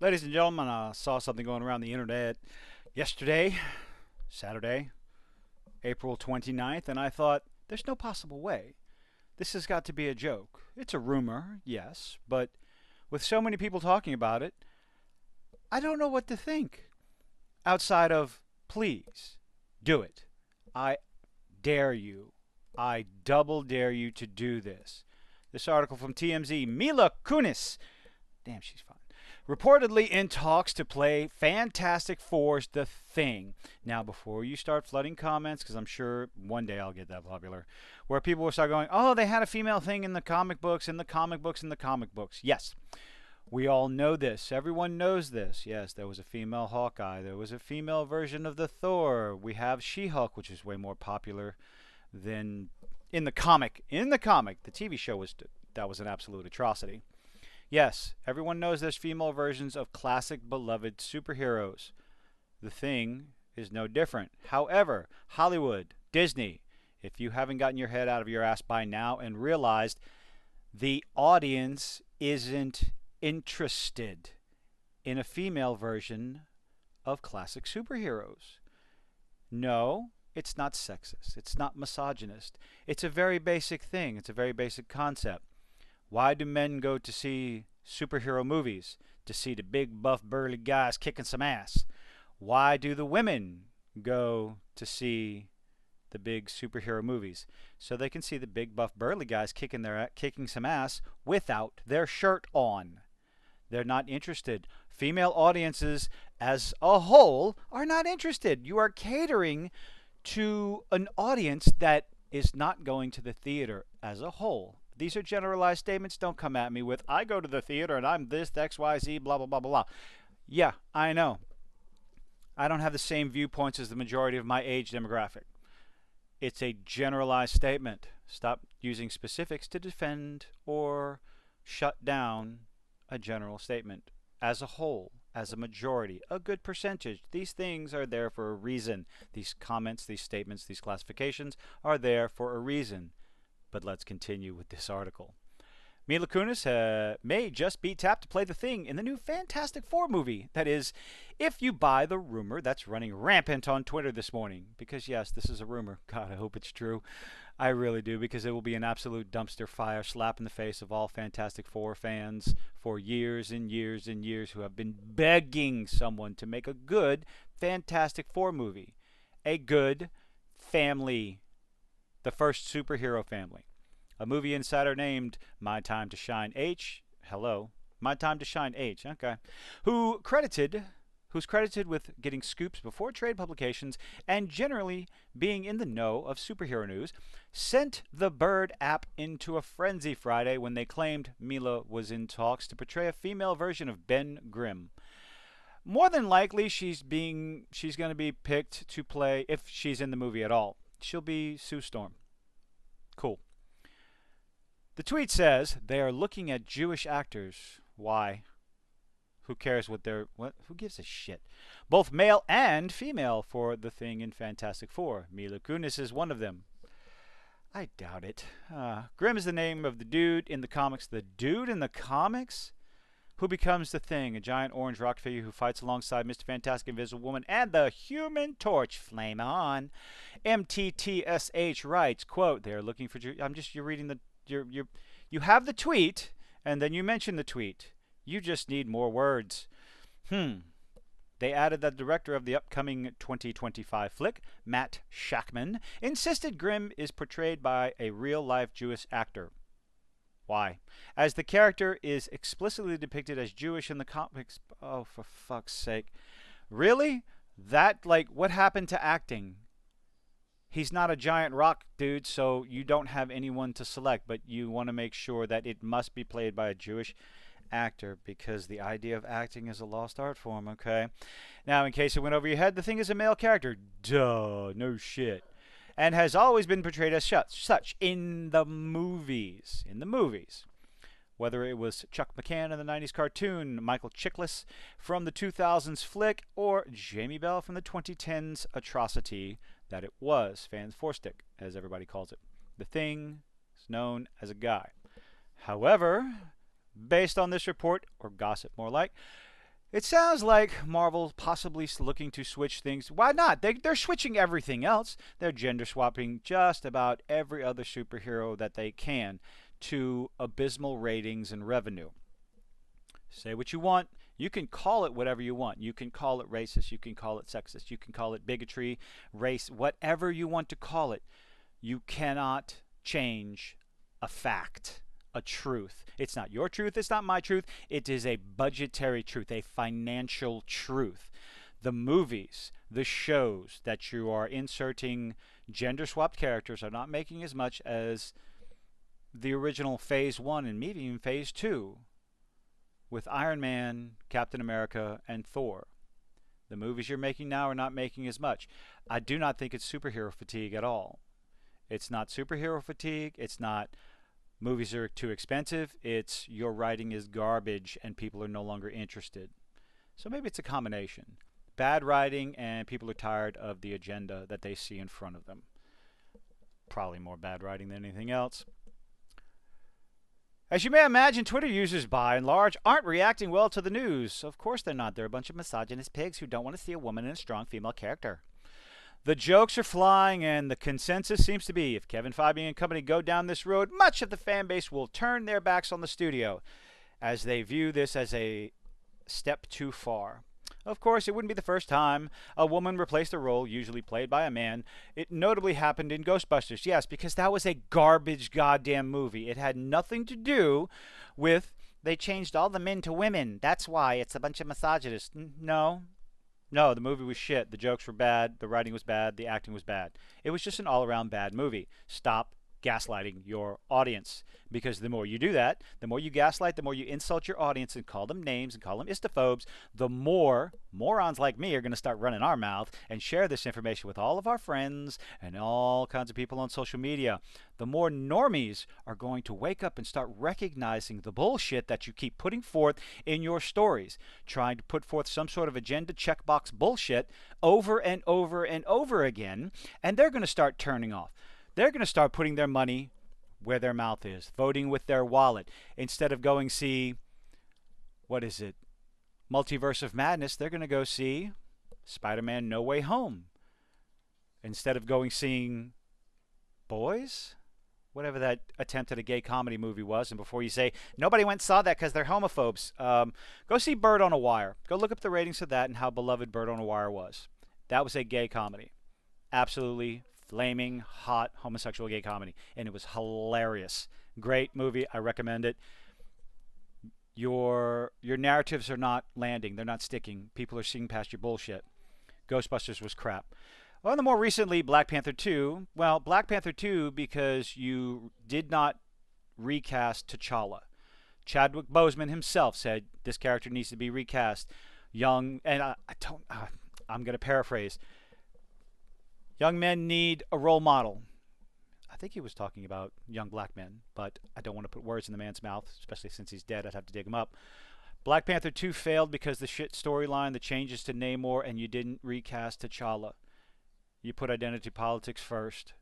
Ladies and gentlemen, I saw something going around the internet yesterday, Saturday, April 29th, and I thought, there's no possible way. This has got to be a joke. It's a rumor, yes, but with so many people talking about it, I don't know what to think. Outside of, please, do it. I dare you. I double dare you to do this. This article from TMZ, Mila Kunis. Damn, she's fine. Reportedly in talks to play Fantastic Four's The Thing. Now, before you start flooding comments, because I'm sure one day I'll get that popular, where people will start going, oh, they had a female thing in the comic books, in the comic books, in the comic books. Yes, we all know this. Everyone knows this. Yes, there was a female Hawkeye. There was a female version of the Thor. We have She-Hulk, which is way more popular than in the comic. In the comic, the TV show that was an absolute atrocity. Yes, everyone knows there's female versions of classic beloved superheroes. The Thing is no different. However, Hollywood, Disney, if you haven't gotten your head out of your ass by now and realized the audience isn't interested in a female version of classic superheroes. No, it's not sexist. It's not misogynist. It's a very basic thing. It's a very basic concept. Why do men go to see superhero movies? To see the big, buff, burly guys kicking some ass. Why do the women go to see the big superhero movies? So they can see the big, buff, burly guys kicking some ass without their shirt on. They're not interested. Female audiences as a whole are not interested. You are catering to an audience that is not going to the theater as a whole. These are generalized statements. Don't come at me with, I go to the theater and I'm this, XYZ, blah, blah, blah, blah. Yeah, I know. I don't have the same viewpoints as the majority of my age demographic. It's a generalized statement. Stop using specifics to defend or shut down a general statement. As a whole, as a majority, a good percentage, these things are there for a reason. These comments, these statements, these classifications are there for a reason. But let's continue with this article. Mila Kunis may just be tapped to play the Thing in the new Fantastic Four movie. That is, if you buy the rumor that's running rampant on Twitter this morning. Because yes, this is a rumor. God, I hope it's true. I really do, because it will be an absolute dumpster fire, slap in the face of all Fantastic Four fans for years and years and years who have been begging someone to make a good Fantastic Four movie. A good family, the first superhero family. A movie insider named My Time to Shine H. Hello. My Time to Shine H. Okay. Who's credited with getting scoops before trade publications and generally being in the know of superhero news, sent the Bird app into a frenzy Friday when they claimed Mila was in talks to portray a female version of Ben Grimm. More than likely, she's going to be picked to play, if she's in the movie at all, she'll be Sue Storm. Cool. The tweet says they are looking at Jewish actors. Why? Who cares what who gives a shit? Both male and female for the Thing in Fantastic Four. Mila Kunis is one of them. I doubt it. Grimm is the name of the dude in the comics. The dude in the comics? Who becomes the Thing, a giant orange rock figure who fights alongside Mr. Fantastic, Invisible Woman, and the Human Torch. Flame on. MTTSH writes, quote, they're looking for... you're reading the... You have the tweet, and then you mention the tweet. You just need more words. They added that the director of the upcoming 2025 flick, Matt Shakman, insisted Grimm is portrayed by a real-life Jewish actor. Why? As the character is explicitly depicted as Jewish in the comics. Oh, for fuck's sake. Really? What happened to acting? He's not a giant rock dude, so you don't have anyone to select, but you want to make sure that it must be played by a Jewish actor, because the idea of acting is a lost art form, okay? Now, in case it went over your head, the Thing is a male character. Duh, no shit. And has always been portrayed as such in the movies. Whether it was Chuck McCann in the 90s cartoon, Michael Chiklis from the 2000s flick, or Jamie Bell from the 2010s atrocity that it was, Fans Four Stick, as everybody calls it. The Thing is known as a guy. However, based on this report, or gossip more like, It sounds like Marvel possibly looking to switch things. Why not? They're switching everything else. They're gender swapping just about every other superhero that they can to abysmal ratings and revenue. Say what you want. You can call it whatever you want. You can call it racist. You can call it sexist. You can call it bigotry, race, whatever you want to call it. You cannot change a fact, a truth. It's not your truth. It's not my truth. It is a budgetary truth, a financial truth. The movies, the shows that you are inserting gender swapped characters are not making as much as the original Phase 1 and maybe even Phase 2 with Iron Man, Captain America, and Thor. The movies you're making now are not making as much. I do not think it's superhero fatigue at all. It's not superhero fatigue. It's not movies are too expensive. It's your writing is garbage and people are no longer interested. So maybe it's a combination. Bad writing and people are tired of the agenda that they see in front of them. Probably more bad writing than anything else. As you may imagine, Twitter users, by and large, aren't reacting well to the news. Of course they're not. They're a bunch of misogynist pigs who don't want to see a woman in a strong female character. The jokes are flying, and the consensus seems to be if Kevin Feige and company go down this road, much of the fan base will turn their backs on the studio, as they view this as a step too far. Of course, it wouldn't be the first time a woman replaced a role usually played by a man. It notably happened in Ghostbusters, yes, because that was a garbage goddamn movie. It had nothing to do with they changed all the men to women. That's why it's a bunch of misogynists. No, the movie was shit. The jokes were bad. The writing was bad. The acting was bad. It was just an all-around bad movie. Stop gaslighting your audience, because the more you do that, the more you gaslight, the more you insult your audience and call them names and call them istophobes, the more morons like me are going to start running our mouth and share this information with all of our friends and all kinds of people on social media. The more normies are going to wake up and start recognizing the bullshit that you keep putting forth in your stories, trying to put forth some sort of agenda checkbox bullshit over and over and over again, and they're going to start turning off. They're going to start putting their money where their mouth is, voting with their wallet. Instead of going see, what is it, Multiverse of Madness, they're going to go see Spider-Man No Way Home. Instead of going seeing Boys, whatever that attempt at a gay comedy movie was, and before you say, nobody went and saw that because they're homophobes, go see Bird on a Wire. Go look up the ratings of that and how beloved Bird on a Wire was. That was a gay comedy. Absolutely flaming hot homosexual gay comedy, and it was hilarious. Great movie. I recommend it. Your narratives are not landing. They're not sticking. People are seeing past your bullshit. Ghostbusters was crap. Well, the more recently, Black Panther 2. Well, Black Panther 2 because you did not recast T'Challa. Chadwick Boseman himself said this character needs to be recast. Young, and I'm going to paraphrase. Young men need a role model. I think he was talking about young black men, but I don't want to put words in the man's mouth, especially since he's dead. I'd have to dig him up. Black Panther 2 failed because the shit storyline, the changes to Namor, and you didn't recast T'Challa. You put identity politics first,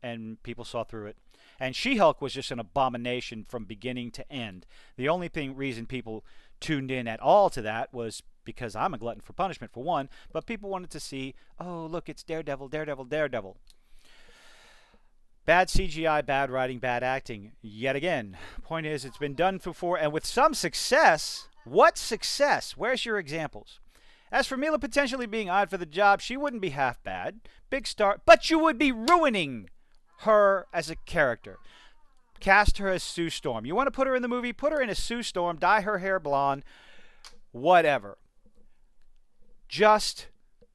and people saw through it. And She-Hulk was just an abomination from beginning to end. The only reason people tuned in at all to that was because I'm a glutton for punishment, for one, but people wanted to see, oh, look, it's Daredevil. Bad CGI, bad writing, bad acting. Yet again, point is, it's been done before, and with some success. What success? Where's your examples? As for Mila potentially being eyed for the job, she wouldn't be half bad. Big star, but you would be ruining her as a character. Cast her as Sue Storm. You want to put her in the movie? Put her in as Sue Storm. Dye her hair blonde. Whatever. Just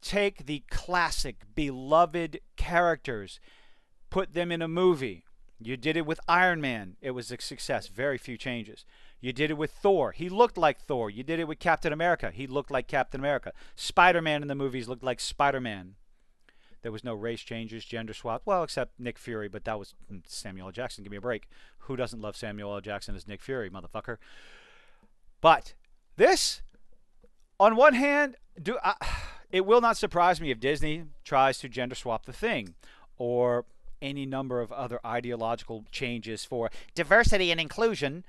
take the classic, beloved characters, put them in a movie. You did it with Iron Man. It was a success. Very few changes. You did it with Thor. He looked like Thor. You did it with Captain America. He looked like Captain America. Spider-Man in the movies looked like Spider-Man. There was no race changes, gender swap. Well, except Nick Fury, but that was Samuel L. Jackson. Give me a break. Who doesn't love Samuel L. Jackson as Nick Fury, motherfucker? But this, on one hand, it will not surprise me if Disney tries to gender swap the Thing, or any number of other ideological changes for diversity and inclusion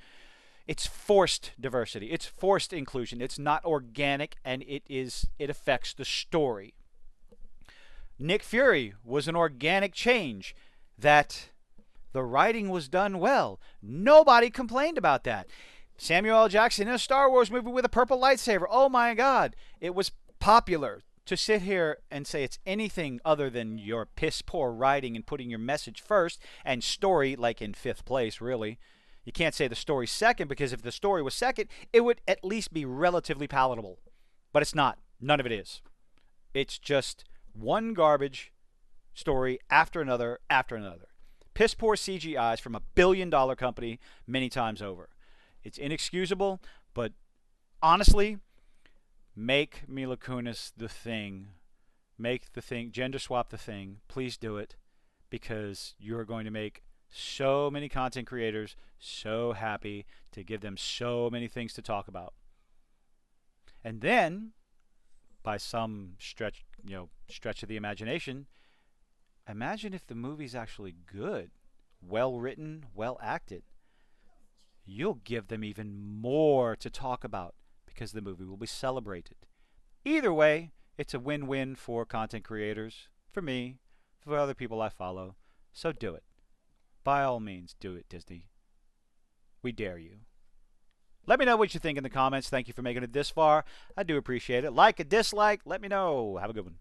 It's forced diversity. It's forced inclusion. It's not organic, and it affects the story. Nick Fury was an organic change that the writing was done well. Nobody complained about that. Samuel L. Jackson in a Star Wars movie with a purple lightsaber. Oh my God. It was popular. To sit here and say it's anything other than your piss poor writing and putting your message first and story like in fifth place, really. You can't say the story second, because if the story was second, it would at least be relatively palatable. But it's not. None of it is. It's just one garbage story after another after another. Piss poor CGIs from a billion-dollar company many times over. It's inexcusable, but honestly, make Mila Kunis the Thing. Make the Thing, gender swap the Thing. Please do it, because you're going to make so many content creators so happy, to give them so many things to talk about. And then, by some stretch of the imagination, imagine if the movie's actually good, well written, well acted. You'll give them even more to talk about, because the movie will be celebrated. Either way, it's a win-win for content creators, for me, for other people I follow. So do it. By all means, do it, Disney. We dare you. Let me know what you think in the comments. Thank you for making it this far. I do appreciate it. Like a dislike, let me know. Have a good one.